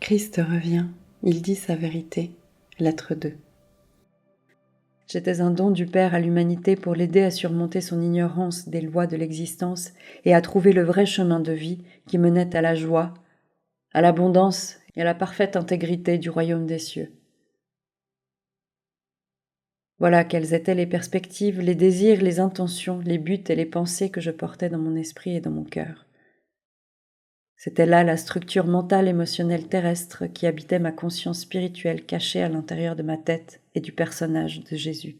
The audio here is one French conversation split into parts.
Christ revient, il dit sa vérité. Lettre 2. J'étais un don du Père à l'humanité pour l'aider à surmonter son ignorance des lois de l'existence et à trouver le vrai chemin de vie qui menait à la joie, à l'abondance et à la parfaite intégrité du royaume des cieux. Voilà quelles étaient les perspectives, les désirs, les intentions, les buts et les pensées que je portais dans mon esprit et dans mon cœur. C'était là la structure mentale émotionnelle terrestre qui habitait ma conscience spirituelle cachée à l'intérieur de ma tête et du personnage de Jésus.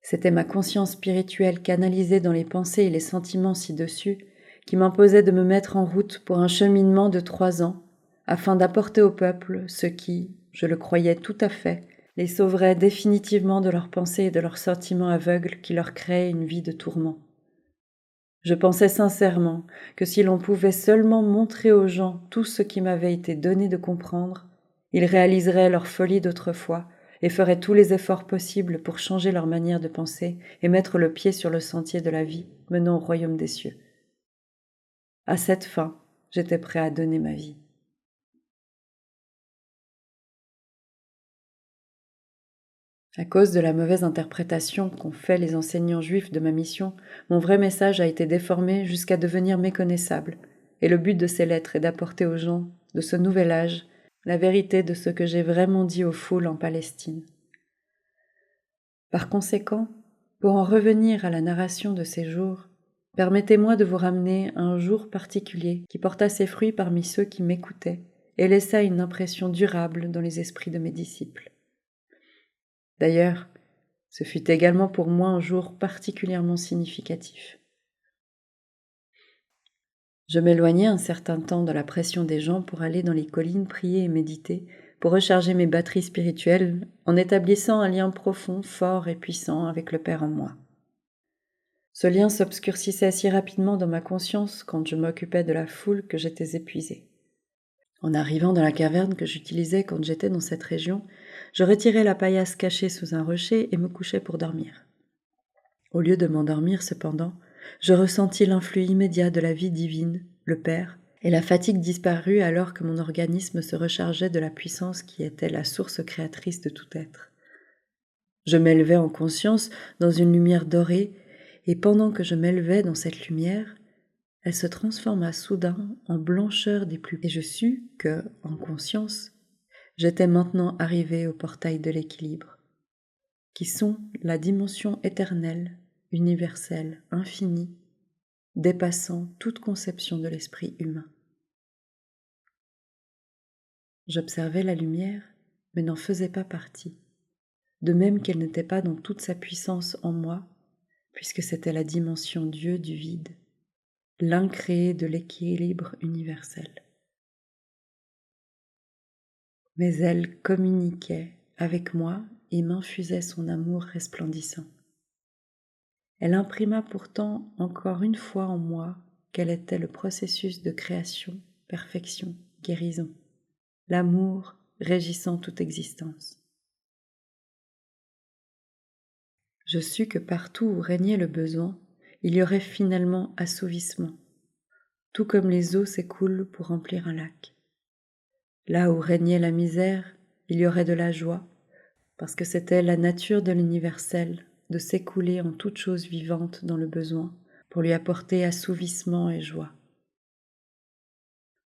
C'était ma conscience spirituelle canalisée dans les pensées et les sentiments ci-dessus qui m'imposait de me mettre en route pour un cheminement de 3 ans afin d'apporter au peuple ce qui, je le croyais tout à fait, les sauverait définitivement de leurs pensées et de leurs sentiments aveugles qui leur créaient une vie de tourment. Je pensais sincèrement que si l'on pouvait seulement montrer aux gens tout ce qui m'avait été donné de comprendre, ils réaliseraient leur folie d'autrefois et feraient tous les efforts possibles pour changer leur manière de penser et mettre le pied sur le sentier de la vie menant au royaume des cieux. À cette fin, j'étais prêt à donner ma vie. À cause de la mauvaise interprétation qu'ont fait les enseignants juifs de ma mission, mon vrai message a été déformé jusqu'à devenir méconnaissable, et le but de ces lettres est d'apporter aux gens de ce nouvel âge la vérité de ce que j'ai vraiment dit aux foules en Palestine. Par conséquent, pour en revenir à la narration de ces jours, permettez-moi de vous ramener à un jour particulier qui porta ses fruits parmi ceux qui m'écoutaient et laissa une impression durable dans les esprits de mes disciples. D'ailleurs, ce fut également pour moi un jour particulièrement significatif. Je m'éloignai un certain temps de la pression des gens pour aller dans les collines prier et méditer, pour recharger mes batteries spirituelles en établissant un lien profond, fort et puissant avec le Père en moi. Ce lien s'obscurcissait si rapidement dans ma conscience quand je m'occupais de la foule que j'étais épuisée. En arrivant dans la caverne que j'utilisais quand j'étais dans cette région, je retirai la paillasse cachée sous un rocher et me couchai pour dormir. Au lieu de m'endormir cependant, je ressentis l'influx immédiat de la vie divine, le Père, et la fatigue disparut alors que mon organisme se rechargeait de la puissance qui était la source créatrice de tout être. Je m'élevai en conscience dans une lumière dorée, et pendant que je m'élevais dans cette lumière, elle se transforma soudain en blancheur des plus... Et je sus que, en conscience, j'étais maintenant arrivé au portail de l'équilibre, qui sont la dimension éternelle, universelle, infinie, dépassant toute conception de l'esprit humain. J'observais la lumière, mais n'en faisais pas partie, de même qu'elle n'était pas dans toute sa puissance en moi, puisque c'était la dimension Dieu du vide, l'incréé de l'équilibre universel. Mais elle communiquait avec moi et m'infusait son amour resplendissant. Elle imprima pourtant encore une fois en moi quel était le processus de création, perfection, guérison, l'amour régissant toute existence. Je sus que partout où régnait le besoin, il y aurait finalement assouvissement, tout comme les eaux s'écoulent pour remplir un lac. Là où régnait la misère, il y aurait de la joie, parce que c'était la nature de l'universel de s'écouler en toute chose vivante dans le besoin pour lui apporter assouvissement et joie.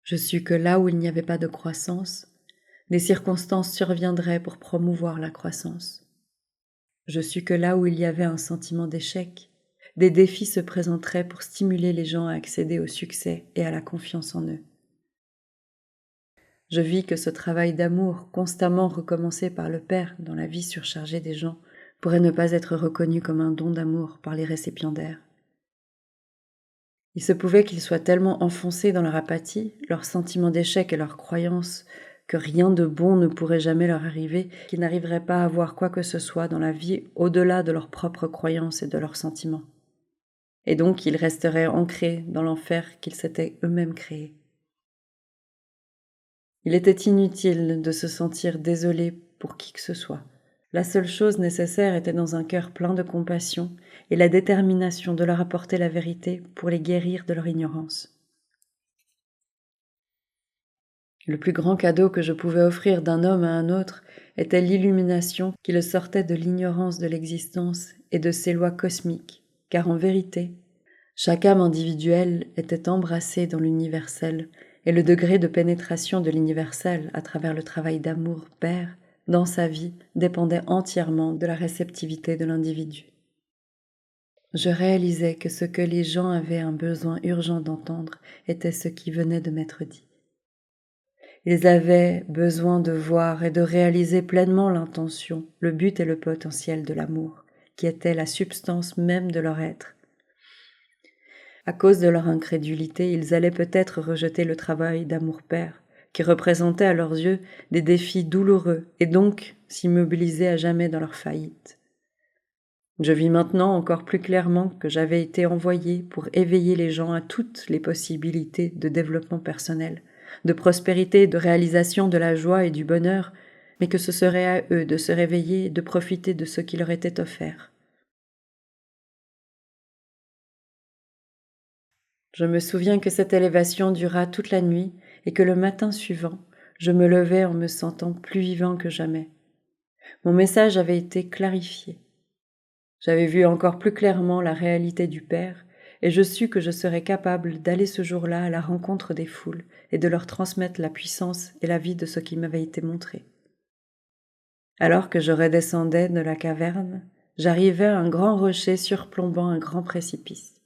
Je sus que là où il n'y avait pas de croissance, des circonstances surviendraient pour promouvoir la croissance. Je sus que là où il y avait un sentiment d'échec, des défis se présenteraient pour stimuler les gens à accéder au succès et à la confiance en eux. Je vis que ce travail d'amour constamment recommencé par le Père dans la vie surchargée des gens pourrait ne pas être reconnu comme un don d'amour par les récipiendaires. Il se pouvait qu'ils soient tellement enfoncés dans leur apathie, leur sentiment d'échec et leur croyance que rien de bon ne pourrait jamais leur arriver, qu'ils n'arriveraient pas à voir quoi que ce soit dans la vie au-delà de leurs propres croyances et de leurs sentiments. Et donc ils resteraient ancrés dans l'enfer qu'ils s'étaient eux-mêmes créé. Il était inutile de se sentir désolé pour qui que ce soit. La seule chose nécessaire était dans un cœur plein de compassion et la détermination de leur apporter la vérité pour les guérir de leur ignorance. Le plus grand cadeau que je pouvais offrir d'un homme à un autre était l'illumination qui le sortait de l'ignorance de l'existence et de ses lois cosmiques, car en vérité, chaque âme individuelle était embrassée dans l'universel, et le degré de pénétration de l'universel à travers le travail d'amour père dans sa vie dépendait entièrement de la réceptivité de l'individu. Je réalisais que ce que les gens avaient un besoin urgent d'entendre était ce qui venait de m'être dit. Ils avaient besoin de voir et de réaliser pleinement l'intention, le but et le potentiel de l'amour, qui était la substance même de leur être. À cause de leur incrédulité, ils allaient peut-être rejeter le travail d'amour-père, qui représentait à leurs yeux des défis douloureux, et donc s'immobiliser à jamais dans leur faillite. Je vis maintenant encore plus clairement que j'avais été envoyé pour éveiller les gens à toutes les possibilités de développement personnel, de prospérité, de réalisation de la joie et du bonheur, mais que ce serait à eux de se réveiller et de profiter de ce qui leur était offert. Je me souviens que cette élévation dura toute la nuit et que le matin suivant, je me levais en me sentant plus vivant que jamais. Mon message avait été clarifié. J'avais vu encore plus clairement la réalité du Père, et je sus que je serais capable d'aller ce jour-là à la rencontre des foules et de leur transmettre la puissance et la vie de ce qui m'avait été montré. Alors que je redescendais de la caverne, j'arrivai à un grand rocher surplombant un grand précipice.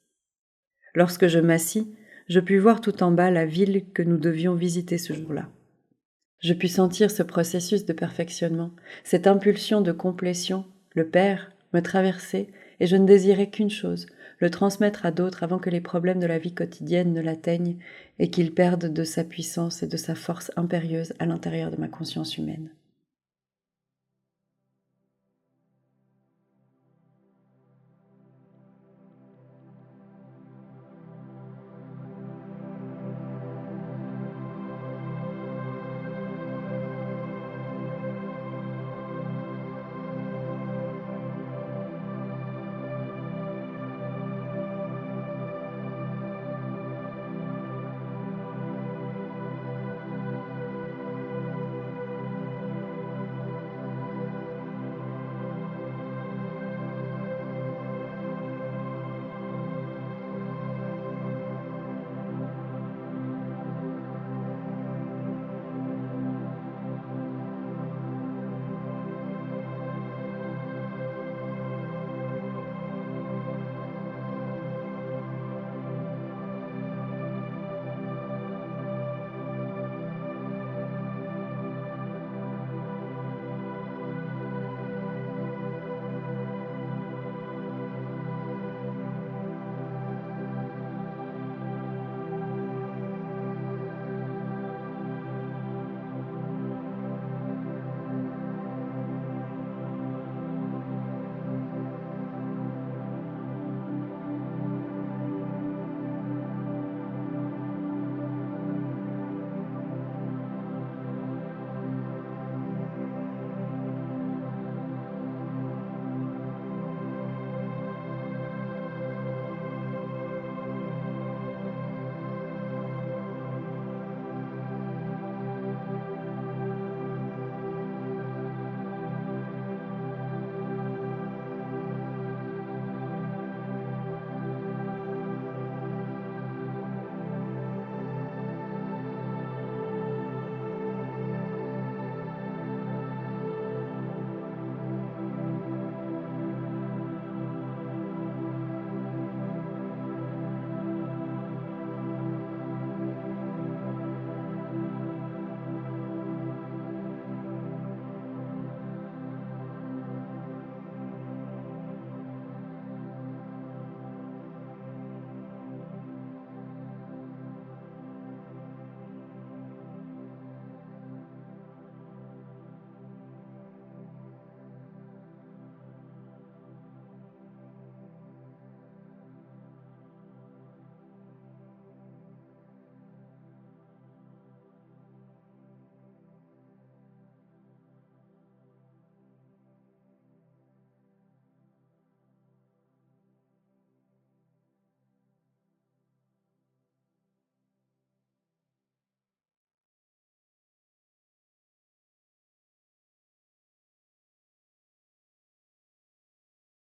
Lorsque je m'assis, je pus voir tout en bas la ville que nous devions visiter ce jour-là. Je pus sentir ce processus de perfectionnement, cette impulsion de complétion, le Père, me traverser, et je ne désirais qu'une chose, le transmettre à d'autres avant que les problèmes de la vie quotidienne ne l'atteignent et qu'il perde de sa puissance et de sa force impérieuse à l'intérieur de ma conscience humaine.